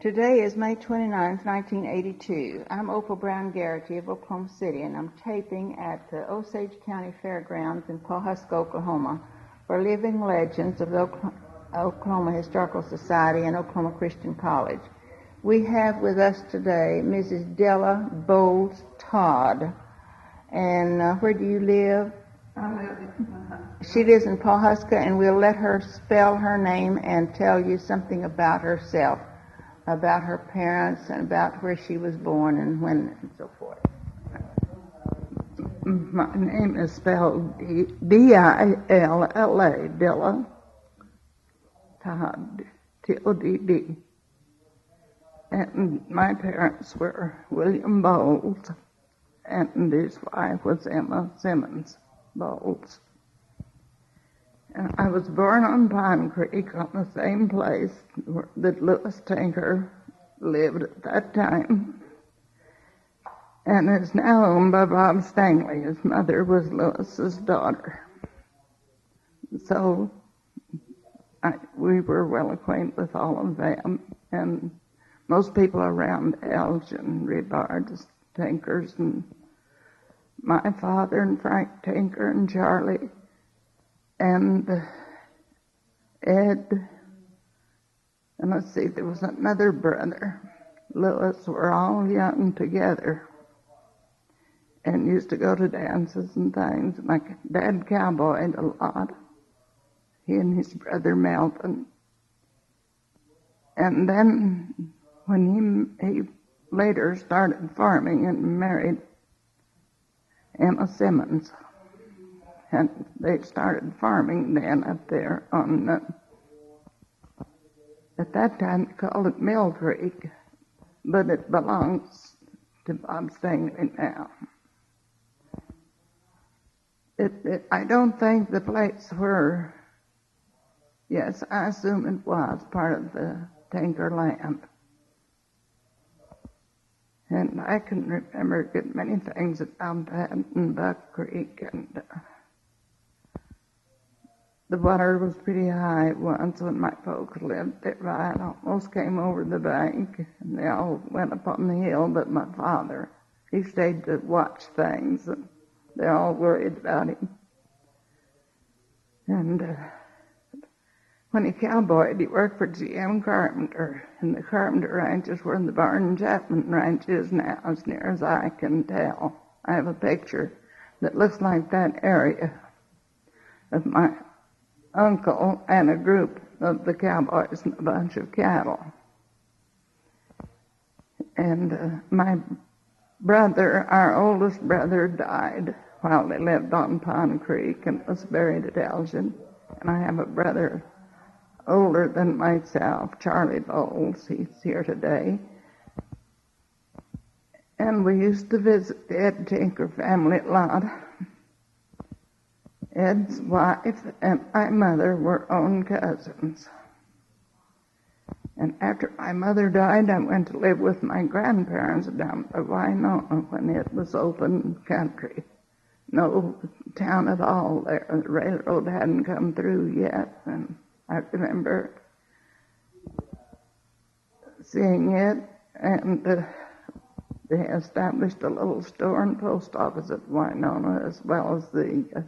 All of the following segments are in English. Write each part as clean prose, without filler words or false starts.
Today is May 29th, 1982. I'm Opal Garrity of Oklahoma City, and I'm taping at the Osage County Fairgrounds in Pawhuska, Oklahoma, for Living Legends of the Oklahoma Historical Society and Oklahoma Christian College. We have with us today Mrs. Dilla Boles Todd. And where do you live? She lives in Pawhuska, and we'll let her spell her name and tell you something about herself, about her parents, and about where she was born and when, and so forth. My name is spelled D-I-L-L-A, Dilla Todd, T-O-D-D. And my parents were William Boles, and his wife was Emma Simmons Boles. And I was born on Pine Creek on the same place that Lewis Tinker lived at that time, and is now owned by Bob Stanley. His mother was Lewis's daughter. So we were well acquainted with all of them, and most people around Elgin regarded Tinkers, and my father and Frank Tinker and Charlie and Ed, and let's see, there was another brother, Lewis, were all young together and used to go to dances and things. My dad cowboyed a lot, he and his brother Melvin. And then when he later started farming and married Emma Simmons, and they started farming then up there on, at that time they called it Mill Creek, but it belongs to Bob Stanley now. I don't think the place where, yes, I assume it was part of the Tinker land. And I can remember good many things about that in Buck Creek, and the water was pretty high once when my folks lived there. I almost came over the bank, and they all went up on the hill, but my father, he stayed to watch things, and they all worried about him. And when he cowboyed, he worked for G.M. Carpenter, and the Carpenter Ranch is where the Barn Chapman Ranch is now, as near as I can tell. I have a picture that looks like that area of my uncle and a group of the cowboys and a bunch of cattle. And my brother, our oldest brother, died while they lived on Pond Creek and was buried at Elgin. And I have a brother older than myself, Charlie Boles. He's here today. And we used to visit the Ed Tinker family a lot. Ed's wife and my mother were own cousins. And after my mother died, I went to live with my grandparents down by Winona when it was open country. No town at all there. The railroad hadn't come through yet. And I remember seeing it, and they established a little store and post office at Winona, as well as the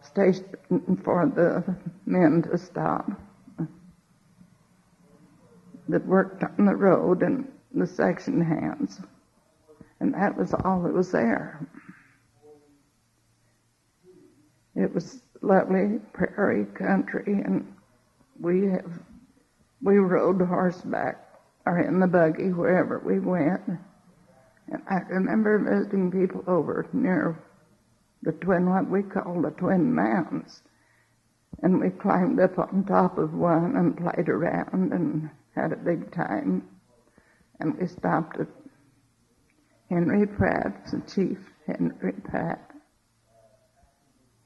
station for the men to stop that worked on the road and the section hands. And that was all that was there. It was lovely prairie country, and we rode horseback or in the buggy wherever we went. And I remember visiting people over near what we call the Twin Mountains. And we climbed up on top of one and played around and had a big time. And we stopped at Henry Pratt's, the Chief Henry Pratt.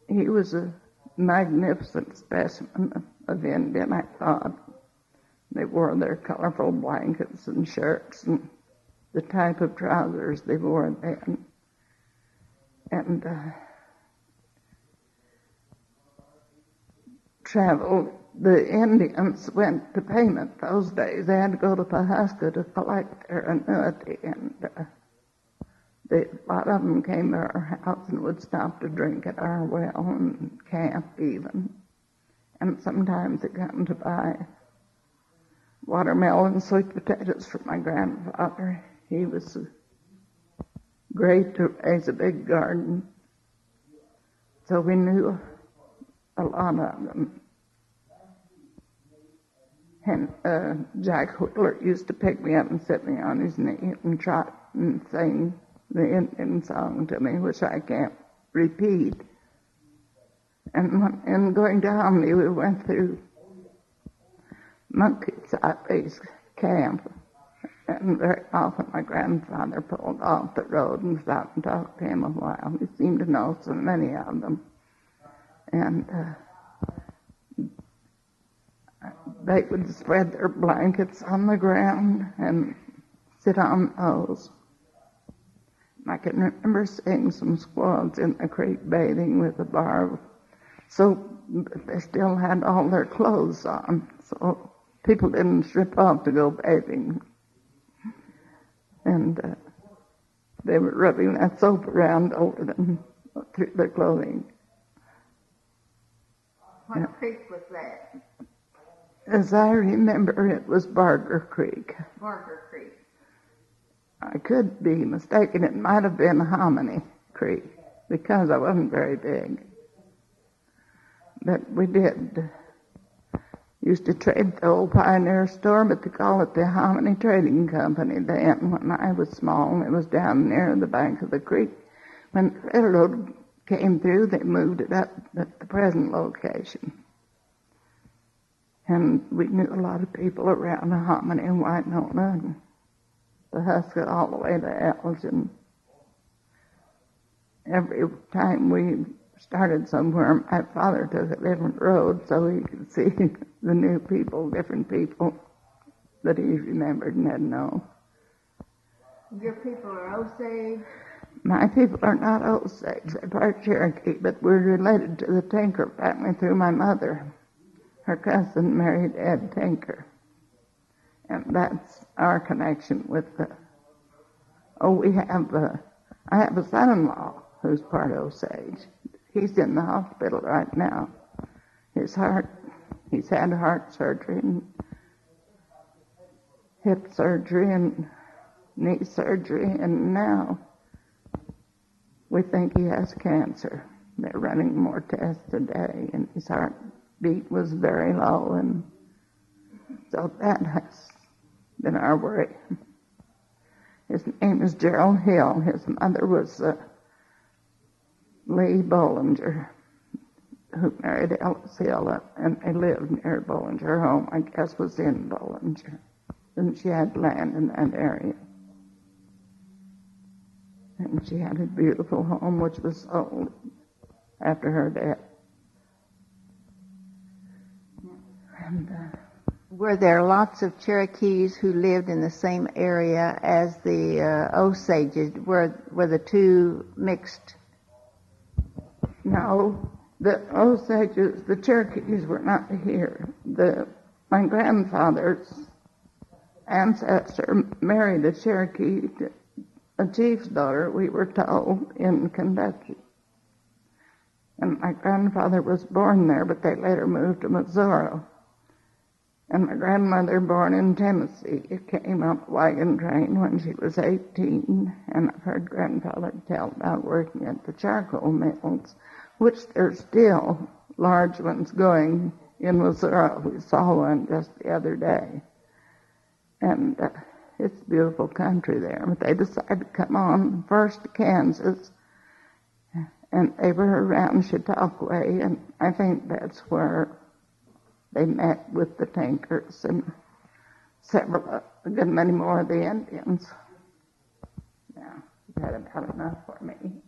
He was a magnificent specimen of Indian, I thought. They wore their colorful blankets and shirts and the type of trousers they wore then. And traveled the Indians went to payment those days. They had to go to Pawhuska to collect their annuity, and a lot of them came to our house and would stop to drink at our well and camp even. And sometimes they come to buy watermelon, sweet potatoes for my grandfather. He was great to raise a big garden, so we knew a lot of them. And Jack Whittler used to pick me up and sit me on his knee and trot and sing the Indian song to me, which I can't repeat. And in going to Hominy, we went through Monkey's Base camp, and very often my grandfather pulled off the road and stopped and talked to him a while. He seemed to know so many of them. And they would spread their blankets on the ground and sit on those. I can remember seeing some squaws in the creek bathing with a barb. So they still had all their clothes on, so people didn't strip off to go bathing. And they were rubbing that soap around over them through their clothing. What creek was that? As I remember, it was Barber Creek. Barber Creek. I could be mistaken. It might have been Hominy Creek, because I wasn't very big. But we used to trade the old Pioneer store, but they call it the Hominy Trading Company then. When I was small, it was down near the bank of the creek. When the railroad came through, they moved it up at the present location. And we knew a lot of people around Hominy and Winona and Pawhuska all the way to Elgin. Every time we started somewhere, my father took a different road so he could see the new people, different people that he remembered and had known. Your people are Osage? My people are not Osage. They're part Cherokee, but we're related to the Tinker family through my mother. Her cousin married Ed Tinker. And that's our connection with the... I have a son-in-law who's part Osage. He's in the hospital right now. He's had heart surgery and hip surgery and knee surgery, and now we think he has cancer. They're running more tests today, and his heartbeat was very low, and so that has been our worry. His name is Gerald Hill. His mother was Lee Bollinger, who married Ellis Hill, and they lived near Bollinger home, I guess was in Bollinger. And she had land in that area. And she had a beautiful home which was sold after her death. And were there lots of Cherokees who lived in the same area as the Osages? Were the two mixed? No, the Osages, the Cherokees were not here. My grandfather's ancestor married a Cherokee, a chief's daughter, we were told, in Kentucky. And my grandfather was born there, but they later moved to Missouri. And my grandmother, born in Tennessee, came on a wagon train when she was 18. And I've heard grandfather tell about working at the charcoal mills, which there's still large ones going in Missouri. We saw one just the other day. And it's a beautiful country there. But they decided to come on first to Kansas, and they were around Chautauqua, and I think that's where they met with the Tinkers and a good many more of the Indians. Yeah, that about enough for me.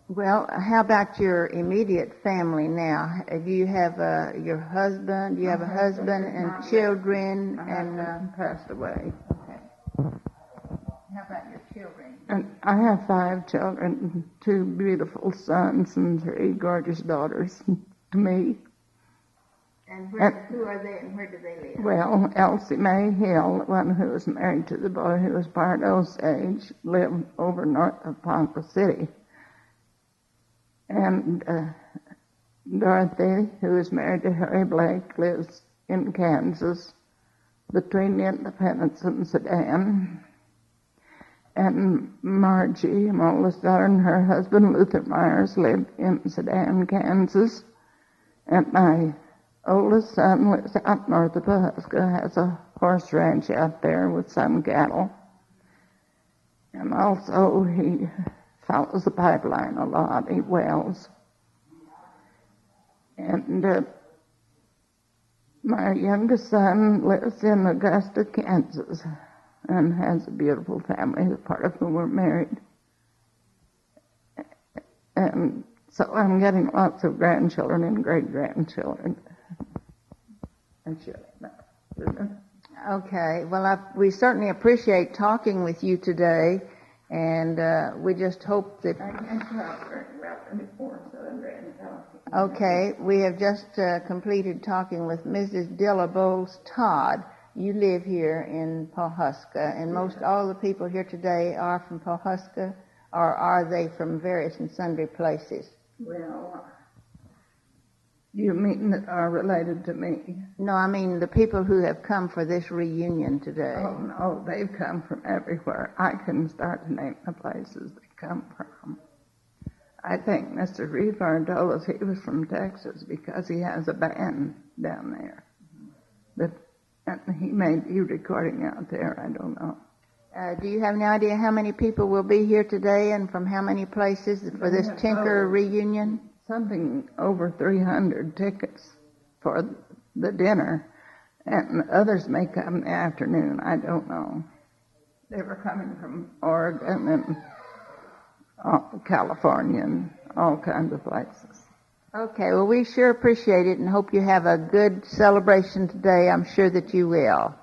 Well, how about your immediate family now? Do you have your husband? Do you have a husband and children? And passed away. Okay. How about your children? And I have 5 children, 2 beautiful sons and 3 gorgeous daughters to me. And who are they and where do they live? Well, Elsie Mae Hill, the one who was married to the boy who was part Osage, lived over north of Ponca City. And Dorothy, who is married to Harry Blake, lives in Kansas between Independence and Sedan. And Margie, my oldest daughter, and her husband, Luther Myers, live in Sedan, Kansas. And my oldest son lives out north of Pawhuska, has a horse ranch out there with some cattle. And also he follows the pipeline a lot. He wells. And my youngest son lives in Augusta, Kansas, and has a beautiful family, part of whom were married. And so I'm getting lots of grandchildren and great-grandchildren. Okay. Well, we certainly appreciate talking with you today, and we just hope that... I can't talk very well anymore, so I'm ready to talk. Okay. We have just completed talking with Mrs. Dilla Boles Todd. You live here in Pawhuska, and most all the people here today are from Pawhuska, or are they from various and sundry places? Well, you mean that are related to me? No, I mean the people who have come for this reunion today. Oh, no, they've come from everywhere. I can start to name the places they come from. I think Mr. Reefard told us he was from Texas because he has a band down there. And he may be recording out there, I don't know. Do you have any idea how many people will be here today and from how many places for this Tinker reunion? Something over 300 tickets for the dinner, and others may come in the afternoon, I don't know. They were coming from Oregon and California and all kinds of places. Okay, well, we sure appreciate it and hope you have a good celebration today. I'm sure that you will.